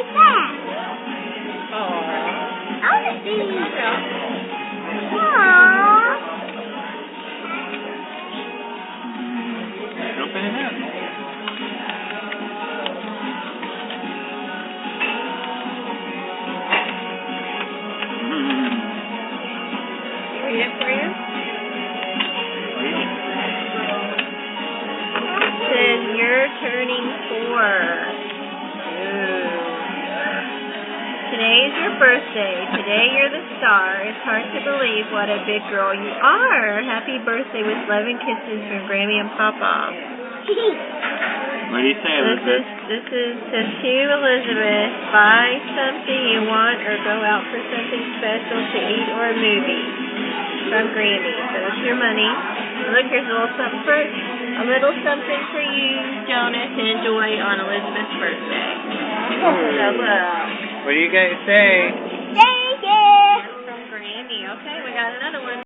is that? Aww. I want to see. Yeah. Aww. Open it up. Read it for you. It says you're turning 4. Today's your birthday. Today you're the star. It's hard to believe what a big girl you are. Happy birthday with love and kisses from Grammy and Papa. What do you say, Elizabeth? This is to Elizabeth. Buy something you want or go out for something special to eat or a movie from Grammy. So it's your money. Look, here's a little something for you, Jonas, to enjoy on Elizabeth's birthday. So look. What do you guys say? Thank you. From Grammy. Okay, we got another one.